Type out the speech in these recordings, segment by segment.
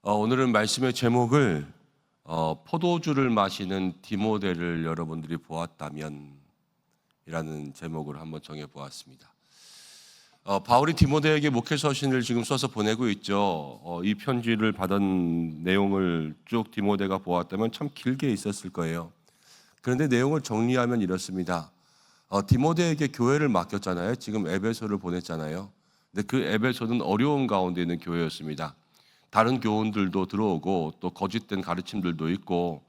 오늘은 말씀의 제목을 포도주를 마시는 디모데를 여러분들이 보았다면 이라는 제목으로 한번 정해 보았습니다. 바울이 디모데에게 목회 서신을 지금 써서 보내고 있죠. 이 편지를 받은 내용을 쭉 디모데가 보았다면 참 길게 있었을 거예요. 그런데 내용을 정리하면 이렇습니다. 디모데에게 교회를 맡겼잖아요. 지금 에베소를 보냈잖아요. 근데 그 에베소는 어려운 가운데 있는 교회였습니다. 다른 교훈들도 들어오고 또 거짓된 가르침들도 있고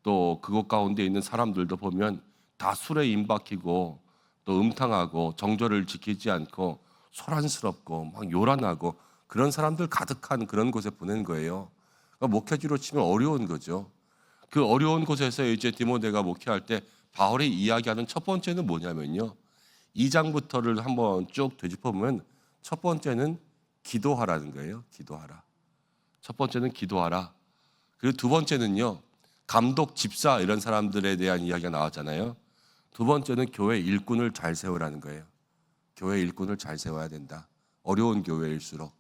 또 그곳 가운데 있는 사람들도 보면 다 술에 임박히고 또 음탕하고 정절을 지키지 않고 소란스럽고 막 요란하고 그런 사람들 가득한 그런 곳에 보낸 거예요. 그러니까 목회지로 치면 어려운 거죠. 그 어려운 곳에서 이제 디모데가 목회할 때 바울이 이야기하는 첫 번째는 뭐냐면요. 2장부터를 한번 쭉 되짚어보면 첫 번째는 기도하라는 거예요. 기도하라. 첫 번째는 기도하라. 그리고 두 번째는요. 감독, 집사 이런 사람들에 대한 이야기가 나왔잖아요. 두 번째는 교회 일꾼을 잘 세우라는 거예요. 교회 일꾼을 잘 세워야 된다. 어려운 교회일수록.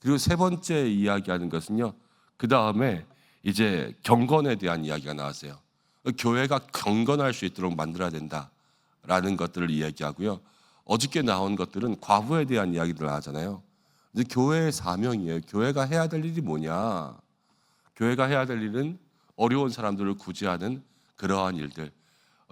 그리고 세 번째 이야기하는 것은요. 그 다음에 이제 경건에 대한 이야기가 나왔어요. 교회가 경건할 수 있도록 만들어야 된다라는 것들을 이야기하고요. 어저께 나온 것들은 과부에 대한 이야기들 나왔잖아요. 이제 교회의 사명이에요. 교회가 해야 될 일이 뭐냐? 교회가 해야 될 일은 어려운 사람들을 구제하는 그러한 일들.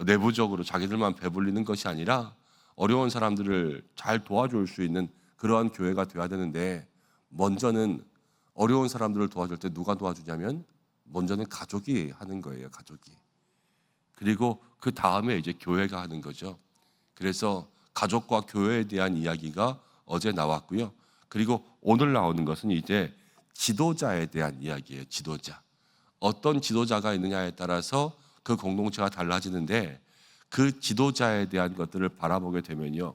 내부적으로 자기들만 배불리는 것이 아니라 어려운 사람들을 잘 도와줄 수 있는 그러한 교회가 되어야 되는데 먼저는 어려운 사람들을 도와줄 때 누가 도와주냐면 먼저는 가족이 하는 거예요. 가족이. 그리고 그 다음에 이제 교회가 하는 거죠. 그래서 가족과 교회에 대한 이야기가 어제 나왔고요. 그리고 오늘 나오는 것은 이제 지도자에 대한 이야기예요. 지도자. 어떤 지도자가 있느냐에 따라서 그 공동체가 달라지는데 그 지도자에 대한 것들을 바라보게 되면요.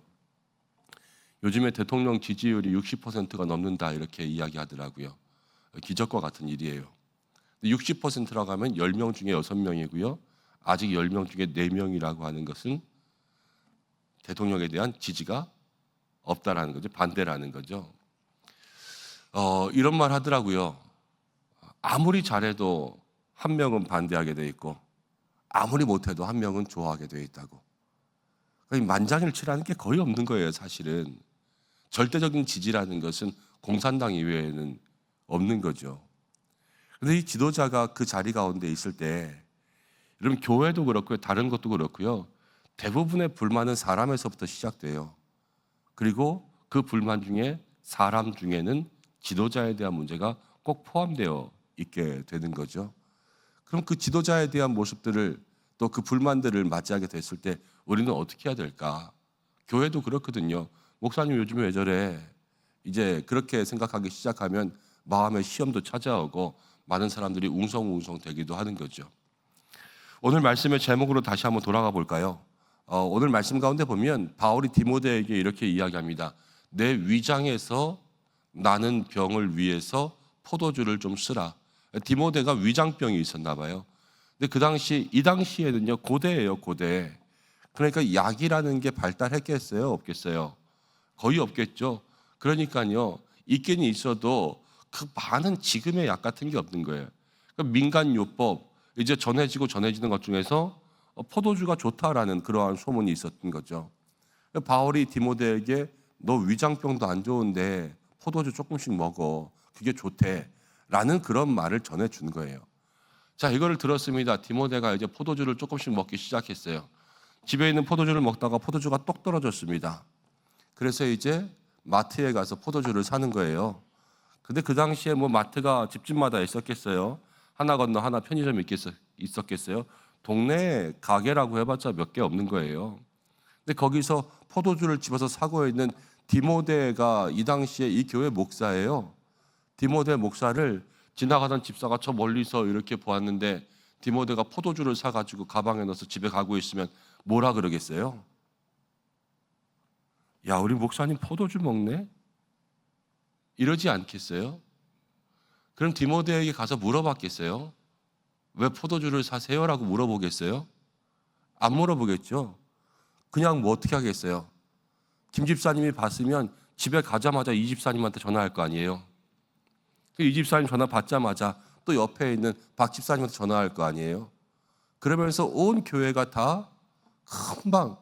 요즘에 대통령 지지율이 60%가 넘는다 이렇게 이야기하더라고요. 기적과 같은 일이에요. 60%라고 하면 10명 중에 6명이고요. 아직 10명 중에 4명이라고 하는 것은 대통령에 대한 지지가 없다라는 거죠. 반대라는 거죠. 이런 말 하더라고요. 아무리 잘해도 한 명은 반대하게 돼 있고 아무리 못해도 한 명은 좋아하게 돼 있다고. 그러니까 만장일치라는 게 거의 없는 거예요. 사실은. 절대적인 지지라는 것은 공산당 이외에는 없는 거죠. 그런데 이 지도자가 그 자리 가운데 있을 때 여러분 교회도 그렇고요. 다른 것도 그렇고요. 대부분의 불만은 사람에서부터 시작돼요. 그리고 그 불만 중에 사람 중에는 지도자에 대한 문제가 꼭 포함되어 있게 되는 거죠. 그럼 그 지도자에 대한 모습들을 또 그 불만들을 맞이하게 됐을 때 우리는 어떻게 해야 될까? 교회도 그렇거든요. 목사님 요즘에 왜 저래? 이제 그렇게 생각하기 시작하면 마음의 시험도 찾아오고 많은 사람들이 웅성웅성 되기도 하는 거죠. 오늘 말씀의 제목으로 다시 한번 돌아가 볼까요? 오늘 말씀 가운데 보면 바울이 디모데에게 이렇게 이야기합니다. 내 위장에서 나는 병을 위해서 포도주를 좀 쓰라. 디모데가 위장병이 있었나 봐요. 근데 이 당시에는요, 고대예요, 고대. 그러니까 약이라는 게 발달했겠어요, 없겠어요? 거의 없겠죠. 그러니까요, 있긴 있어도 그 많은 지금의 약 같은 게 없는 거예요. 그러니까 민간요법, 이제 전해지는 것 중에서 포도주가 좋다라는 그러한 소문이 있었던 거죠. 바울이 디모데에게 너 위장병도 안 좋은데 포도주 조금씩 먹어. 그게 좋대. 라는 그런 말을 전해준 거예요. 자, 이거를 들었습니다. 디모데가 이제 포도주를 조금씩 먹기 시작했어요. 집에 있는 포도주를 먹다가 포도주가 똑 떨어졌습니다. 그래서 이제 마트에 가서 포도주를 사는 거예요. 근데 그 당시에 뭐 마트가 집집마다 있었겠어요. 하나 건너 하나 편의점이 있었겠어요. 동네 가게라고 해봤자 몇 개 없는 거예요. 근데 거기서 포도주를 집어서 사고 있는 디모데가 이 당시에 이 교회 목사예요. 디모데 목사를 지나가던 집사가 저 멀리서 이렇게 보았는데 디모데가 포도주를 사가지고 가방에 넣어서 집에 가고 있으면 뭐라 그러겠어요? 야, 우리 목사님 포도주 먹네? 이러지 않겠어요? 그럼 디모데에게 가서 물어봤겠어요? 왜 포도주를 사세요? 라고 물어보겠어요? 안 물어보겠죠? 그냥 뭐 어떻게 하겠어요? 김 집사님이 봤으면 집에 가자마자 이 집사님한테 전화할 거 아니에요? 이 집사님 전화 받자마자 또 옆에 있는 박 집사님한테 전화할 거 아니에요. 그러면서 온 교회가 다 금방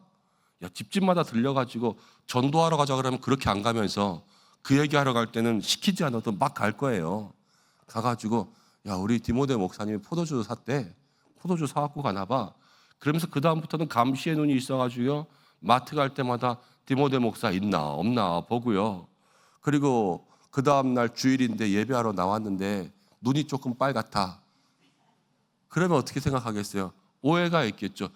집집마다 들려가지고 전도하러 가자 그러면 그렇게 안 가면서 그 얘기하러 갈 때는 시키지 않아도 막 갈 거예요. 가가지고 우리 디모데 목사님이 포도주 샀대. 포도주 사갖고 가나 봐. 그러면서 그 다음부터는 감시의 눈이 있어가지고요. 마트 갈 때마다 디모데 목사 있나 없나 보고요. 그리고 그 다음날 주일인데 예배하러 나왔는데 눈이 조금 빨갛다. 그러면 어떻게 생각하겠어요? 오해가 있겠죠.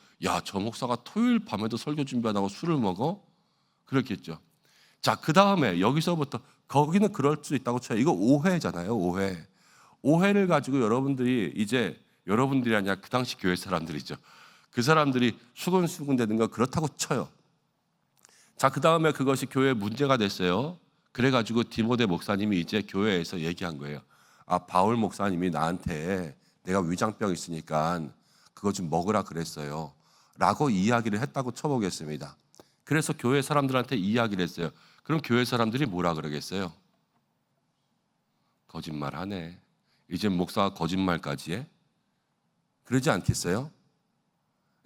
저 목사가 토요일 밤에도 설교 준비 안 하고 술을 먹어? 그렇겠죠. 자, 그 다음에 여기서부터 거기는 그럴 수 있다고 쳐요. 이거 오해잖아요, 오해. 오해를 가지고 여러분들이 이제 여러분들이 아니라 그 당시 교회 사람들이죠. 그 사람들이 수근수근 되는 거 그렇다고 쳐요. 자, 그 다음에 그것이 교회에 문제가 됐어요. 그래가지고 디모데 목사님이 이제 교회에서 얘기한 거예요. 바울 목사님이 나한테 내가 위장병 있으니까 그거 좀 먹으라 그랬어요. 라고 이야기를 했다고 쳐보겠습니다. 그래서 교회 사람들한테 이야기를 했어요. 그럼 교회 사람들이 뭐라 그러겠어요? 거짓말하네. 이제 목사가 거짓말까지 해? 그러지 않겠어요?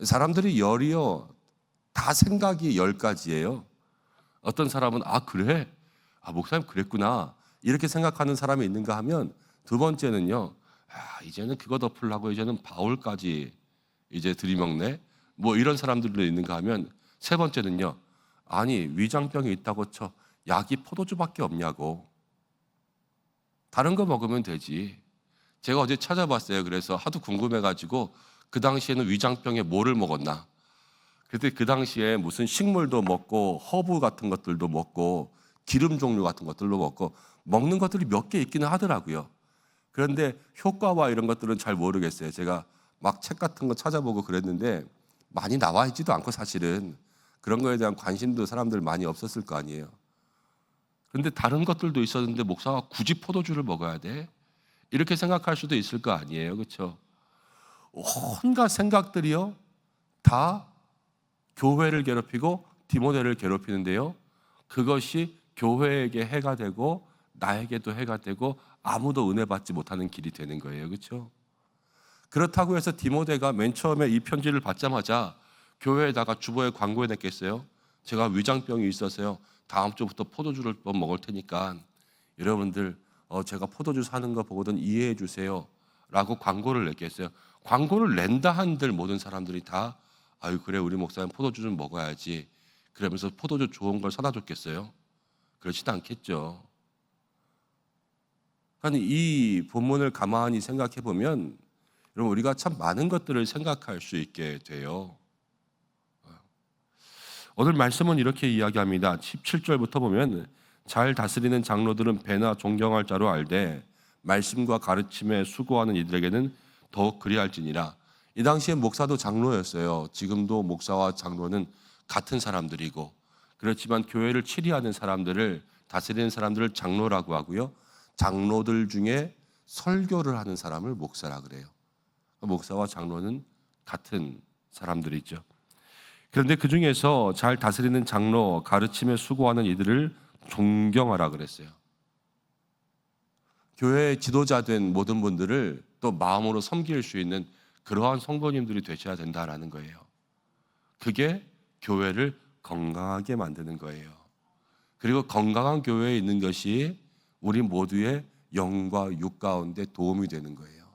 사람들이 열이요. 다 생각이 10가지예요. 어떤 사람은 그래? 목사님 그랬구나. 이렇게 생각하는 사람이 있는가 하면 두 번째는요. 이제는 그거 덮으려고 이제는 바울까지 이제 들이먹네. 뭐 이런 사람들도 있는가 하면 세 번째는요. 아니 위장병이 있다고 쳐. 약이 포도주밖에 없냐고. 다른 거 먹으면 되지. 제가 어제 찾아봤어요. 그래서 하도 궁금해가지고 그 당시에는 위장병에 뭐를 먹었나. 그때 그 당시에 무슨 식물도 먹고 허브 같은 것들도 먹고 기름 종류 같은 것들도 먹고 먹는 것들이 몇 개 있기는 하더라고요. 그런데 효과와 이런 것들은 잘 모르겠어요. 제가 막 책 같은 거 찾아보고 그랬는데 많이 나와 있지도 않고 사실은 그런 거에 대한 관심도 사람들 많이 없었을 거 아니에요. 그런데 다른 것들도 있었는데 목사가 굳이 포도주를 먹어야 돼? 이렇게 생각할 수도 있을 거 아니에요. 그렇죠? 온갖 생각들이요. 다 교회를 괴롭히고 디모데를 괴롭히는데요. 그것이 교회에게 해가 되고 나에게도 해가 되고 아무도 은혜 받지 못하는 길이 되는 거예요. 그렇죠? 그렇다고 해서 디모데가 맨 처음에 이 편지를 받자마자 교회에다가 주보에 광고해 냈겠어요? 제가 위장병이 있어서요. 다음 주부터 포도주를 먹을 테니까 여러분들 제가 포도주 사는 거 보고든 이해해 주세요. 라고 광고를 냈겠어요? 광고를 낸다 한들 모든 사람들이 다 그래 우리 목사님 포도주 좀 먹어야지. 그러면서 포도주 좋은 걸 사다 줬겠어요? 그렇지도 않겠죠. 그러니까 이 본문을 가만히 생각해 보면 여러분 우리가 참 많은 것들을 생각할 수 있게 돼요. 오늘 말씀은 이렇게 이야기합니다. 17절부터 보면 잘 다스리는 장로들은 배나 존경할 자로 알되 말씀과 가르침에 수고하는 이들에게는 더욱 그리할지니라. 이 당시에 목사도 장로였어요. 지금도 목사와 장로는 같은 사람들이고 그렇지만 교회를 치리하는 사람들을 다스리는 사람들을 장로라고 하고요. 장로들 중에 설교를 하는 사람을 목사라 그래요. 목사와 장로는 같은 사람들이죠. 그런데 그 중에서 잘 다스리는 장로, 가르침에 수고하는 이들을 존경하라 그랬어요. 교회의 지도자 된 모든 분들을 또 마음으로 섬길 수 있는 그러한 성도님들이 되셔야 된다라는 거예요. 그게 교회를 건강하게 만드는 거예요. 그리고 건강한 교회에 있는 것이 우리 모두의 영과 육 가운데 도움이 되는 거예요.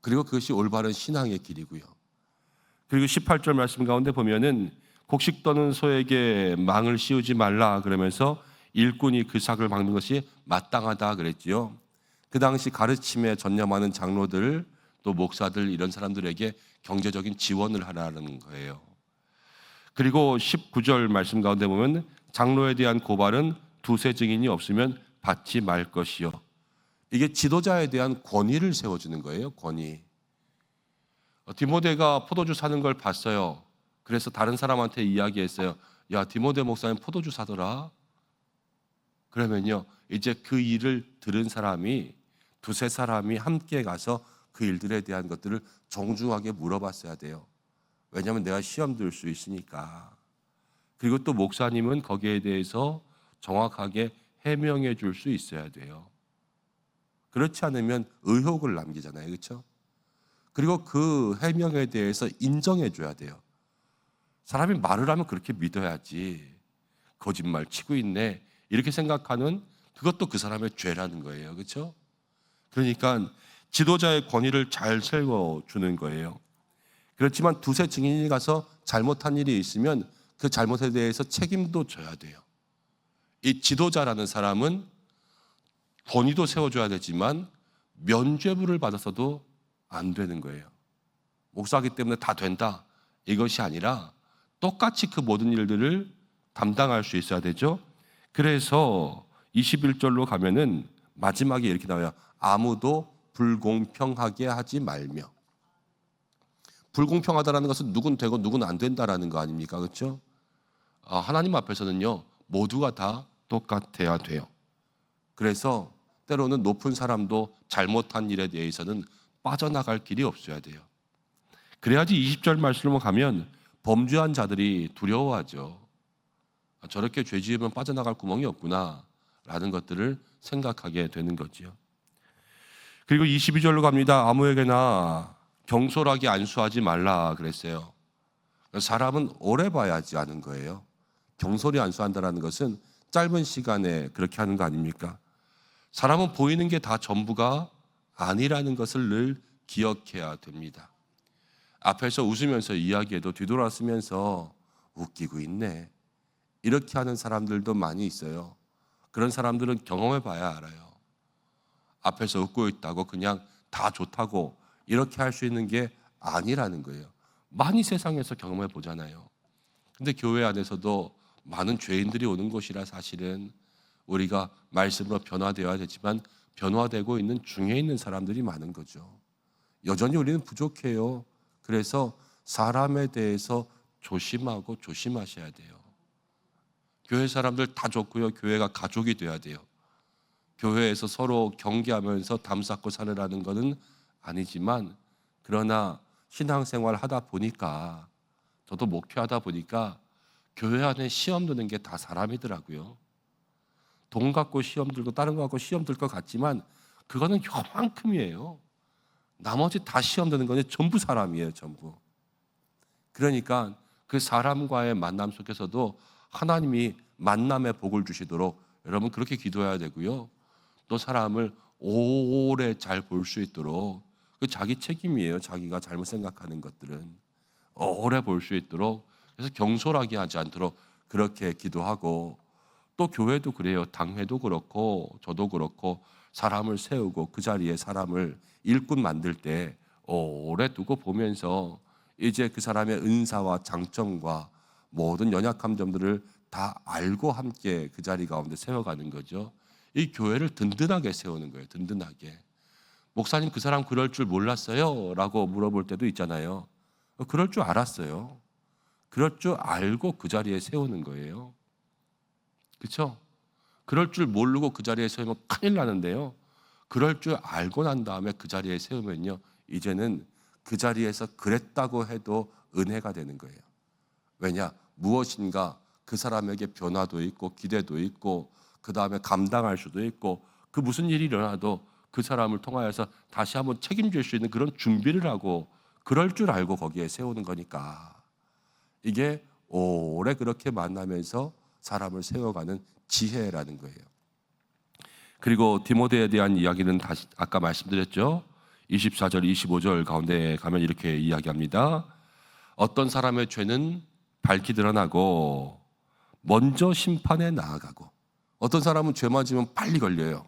그리고 그것이 올바른 신앙의 길이고요. 그리고 18절 말씀 가운데 보면은 곡식 떠는 소에게 망을 씌우지 말라 그러면서 일꾼이 그 삭을 막는 것이 마땅하다 그랬지요. 그 당시 가르침에 전념하는 장로들 또 목사들 이런 사람들에게 경제적인 지원을 하라는 거예요. 그리고 19절 말씀 가운데 보면 장로에 대한 고발은 두세 증인이 없으면 받지 말 것이요. 이게 지도자에 대한 권위를 세워주는 거예요. 권위. 디모데가 포도주 사는 걸 봤어요. 그래서 다른 사람한테 이야기했어요. 야, 디모데 목사님 포도주 사더라. 그러면요, 이제 그 일을 들은 사람이 두세 사람이 함께 가서 그 일들에 대한 것들을 정중하게 물어봤어야 돼요. 왜냐하면 내가 시험 들 수 있으니까. 그리고 또 목사님은 거기에 대해서 정확하게 해명해 줄 수 있어야 돼요. 그렇지 않으면 의혹을 남기잖아요. 그렇죠? 그리고 그 해명에 대해서 인정해 줘야 돼요. 사람이 말을 하면 그렇게 믿어야지. 거짓말 치고 있네. 이렇게 생각하는 그것도 그 사람의 죄라는 거예요. 그렇죠? 그러니까 지도자의 권위를 잘 세워주는 거예요. 그렇지만 두세 증인이 가서 잘못한 일이 있으면 그 잘못에 대해서 책임도 져야 돼요. 이 지도자라는 사람은 권위도 세워줘야 되지만 면죄부를 받아서도 안 되는 거예요. 목사이기 때문에 다 된다. 이것이 아니라 똑같이 그 모든 일들을 담당할 수 있어야 되죠. 그래서 21절로 가면은 마지막에 이렇게 나와요. 아무도 불공평하게 하지 말며. 불공평하다라는 것은 누군 되고 누군 안 된다라는 거 아닙니까? 그렇죠? 하나님 앞에서는요, 모두가 다 똑같아야 돼요. 그래서 때로는 높은 사람도 잘못한 일에 대해서는 빠져나갈 길이 없어야 돼요. 그래야지 20절 말씀으로 가면 범죄한 자들이 두려워하죠. 저렇게 죄 지으면 빠져나갈 구멍이 없구나 라는 것들을 생각하게 되는 거지요. 그리고 22절로 갑니다. 아무에게나 경솔하게 안수하지 말라 그랬어요. 사람은 오래 봐야지 하는 거예요. 경솔히 안수한다는 것은 짧은 시간에 그렇게 하는 거 아닙니까? 사람은 보이는 게 다 전부가 아니라는 것을 늘 기억해야 됩니다. 앞에서 웃으면서 이야기해도 뒤돌아서면서 웃기고 있네. 이렇게 하는 사람들도 많이 있어요. 그런 사람들은 경험해 봐야 알아요. 앞에서 웃고 있다고 그냥 다 좋다고 이렇게 할 수 있는 게 아니라는 거예요. 많이 세상에서 경험해 보잖아요. 근데 교회 안에서도 많은 죄인들이 오는 곳이라 사실은 우리가 말씀으로 변화되어야 되지만 변화되고 있는 중에 있는 사람들이 많은 거죠. 여전히 우리는 부족해요. 그래서 사람에 대해서 조심하고 조심하셔야 돼요. 교회 사람들 다 좋고요. 교회가 가족이 돼야 돼요. 교회에서 서로 경계하면서 담쌓고 살으라는 것은 아니지만 그러나 신앙생활 하다 보니까 저도 목회하다 보니까 교회 안에 시험 드는 게 다 사람이더라고요. 돈 갖고 시험 들고 다른 거 갖고 시험 들 것 같지만 그거는 요만큼이에요. 나머지 다 시험 드는 거는 전부 사람이에요. 전부. 그러니까 그 사람과의 만남 속에서도 하나님이 만남의 복을 주시도록 여러분 그렇게 기도해야 되고요. 또 사람을 오래 잘 볼 수 있도록 그 자기 책임이에요. 자기가 잘못 생각하는 것들은 오래 볼 수 있도록 그래서 경솔하게 하지 않도록 그렇게 기도하고 또 교회도 그래요. 당회도 그렇고 저도 그렇고 사람을 세우고 그 자리에 사람을 일꾼 만들 때 오래 두고 보면서 이제 그 사람의 은사와 장점과 모든 연약한 점들을 다 알고 함께 그 자리 가운데 세워가는 거죠. 이 교회를 든든하게 세우는 거예요. 든든하게. 목사님 그 사람 그럴 줄 몰랐어요? 라고 물어볼 때도 있잖아요. 그럴 줄 알았어요. 그럴 줄 알고 그 자리에 세우는 거예요. 그렇죠? 그럴 줄 모르고 그 자리에 세우면 큰일 나는데요. 그럴 줄 알고 난 다음에 그 자리에 세우면요. 이제는 그 자리에서 그랬다고 해도 은혜가 되는 거예요. 왜냐? 무엇인가 그 사람에게 변화도 있고 기대도 있고 그 다음에 감당할 수도 있고 그 무슨 일이 일어나도 그 사람을 통하여서 다시 한번 책임질 수 있는 그런 준비를 하고 그럴 줄 알고 거기에 세우는 거니까 이게 오래 그렇게 만나면서 사람을 세워가는 지혜라는 거예요. 그리고 디모데에 대한 이야기는 다시 아까 말씀드렸죠. 24절, 25절 가운데 가면 이렇게 이야기합니다. 어떤 사람의 죄는 밝히 드러나고 먼저 심판에 나아가고 어떤 사람은 죄만 지면 빨리 걸려요.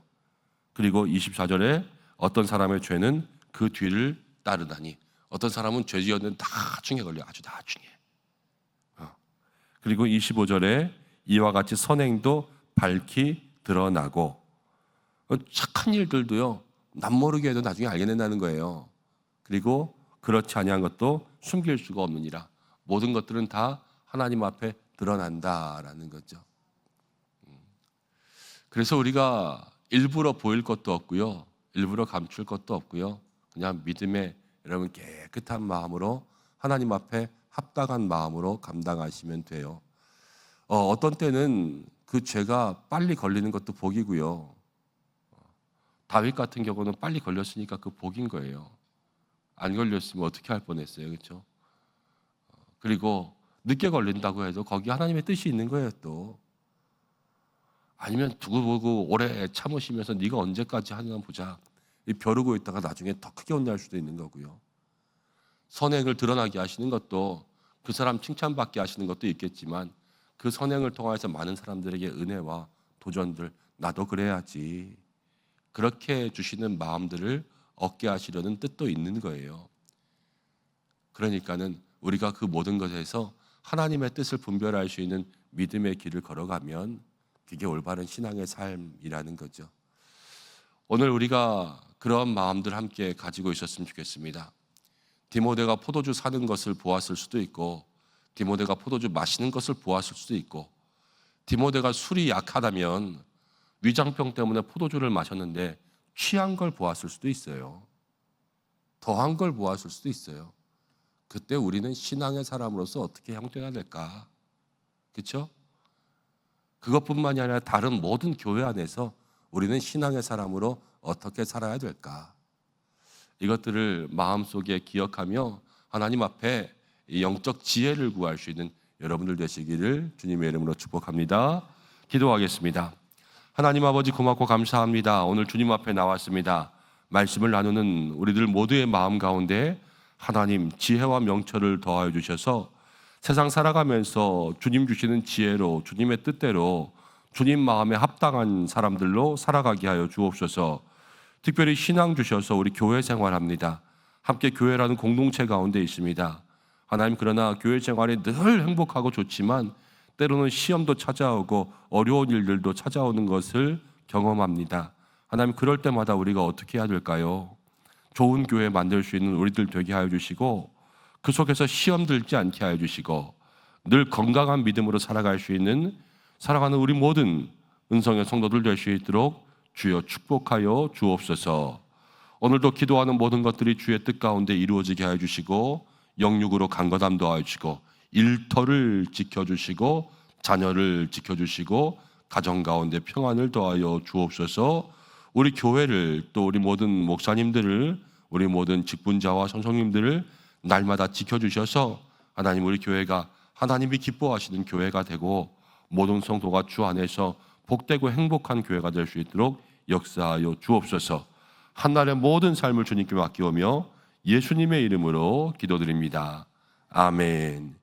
그리고 24절에 어떤 사람의 죄는 그 뒤를 따르다니 어떤 사람은 죄 지었는데 나중에 걸려요. 아주 나중에. 그리고 25절에 이와 같이 선행도 밝히 드러나고 착한 일들도요. 남모르게 해도 나중에 알게 된다는 거예요. 그리고 그렇지 아니한 것도 숨길 수가 없느니라. 모든 것들은 다 하나님 앞에 드러난다라는 거죠. 그래서 우리가 일부러 보일 것도 없고요. 일부러 감출 것도 없고요. 그냥 믿음에 여러분 깨끗한 마음으로 하나님 앞에 합당한 마음으로 감당하시면 돼요. 어떤 때는 그 죄가 빨리 걸리는 것도 복이고요. 다윗 같은 경우는 빨리 걸렸으니까 그 복인 거예요. 안 걸렸으면 어떻게 할 뻔했어요, 그렇죠? 그리고 늦게 걸린다고 해도 거기 하나님의 뜻이 있는 거예요. 또 아니면 두고 보고 오래 참으시면서 네가 언제까지 하나 보자 벼르고 있다가 나중에 더 크게 혼날 수도 있는 거고요. 선행을 드러나게 하시는 것도 그 사람 칭찬받게 하시는 것도 있겠지만 그 선행을 통해서 많은 사람들에게 은혜와 도전들, 나도 그래야지, 그렇게 주시는 마음들을 얻게 하시려는 뜻도 있는 거예요. 그러니까는 우리가 그 모든 것에서 하나님의 뜻을 분별할 수 있는 믿음의 길을 걸어가면 그게 올바른 신앙의 삶이라는 거죠. 오늘 우리가 그런 마음들 함께 가지고 있었으면 좋겠습니다. 디모데가 포도주 사는 것을 보았을 수도 있고, 디모데가 포도주 마시는 것을 보았을 수도 있고, 디모데가 술이 약하다면 위장병 때문에 포도주를 마셨는데 취한 걸 보았을 수도 있어요. 더한 걸 보았을 수도 있어요. 그때 우리는 신앙의 사람으로서 어떻게 형태가 될까? 그렇죠? 그것뿐만이 아니라 다른 모든 교회 안에서 우리는 신앙의 사람으로 어떻게 살아야 될까? 이것들을 마음속에 기억하며 하나님 앞에 영적 지혜를 구할 수 있는 여러분들 되시기를 주님의 이름으로 축복합니다. 기도하겠습니다. 하나님 아버지, 고맙고 감사합니다. 오늘 주님 앞에 나왔습니다. 말씀을 나누는 우리들 모두의 마음 가운데 하나님 지혜와 명철을 더하여 주셔서 세상 살아가면서 주님 주시는 지혜로, 주님의 뜻대로, 주님 마음에 합당한 사람들로 살아가게 하여 주옵소서. 특별히 신앙 주셔서 우리 교회 생활합니다. 함께 교회라는 공동체 가운데 있습니다. 하나님, 그러나 교회 생활이 늘 행복하고 좋지만 때로는 시험도 찾아오고 어려운 일들도 찾아오는 것을 경험합니다. 하나님, 그럴 때마다 우리가 어떻게 해야 될까요? 좋은 교회 만들 수 있는 우리들 되게 하여 주시고, 그 속에서 시험 들지 않게 하여 주시고, 늘 건강한 믿음으로 살아갈 수 있는, 살아가는 우리 모든 은성의 성도들 될 수 있도록 주여 축복하여 주옵소서. 오늘도 기도하는 모든 것들이 주의 뜻 가운데 이루어지게 하여 주시고, 영육으로 강건함 더하여 주시고, 일터를 지켜주시고, 자녀를 지켜주시고, 가정 가운데 평안을 더하여 주옵소서. 우리 교회를, 또 우리 모든 목사님들을, 우리 모든 직분자와 선생님들을 날마다 지켜주셔서 하나님, 우리 교회가 하나님이 기뻐하시는 교회가 되고 모든 성도가 주 안에서 복되고 행복한 교회가 될 수 있도록 역사하여 주옵소서. 한날의 모든 삶을 주님께 맡기오며 예수님의 이름으로 기도드립니다. 아멘.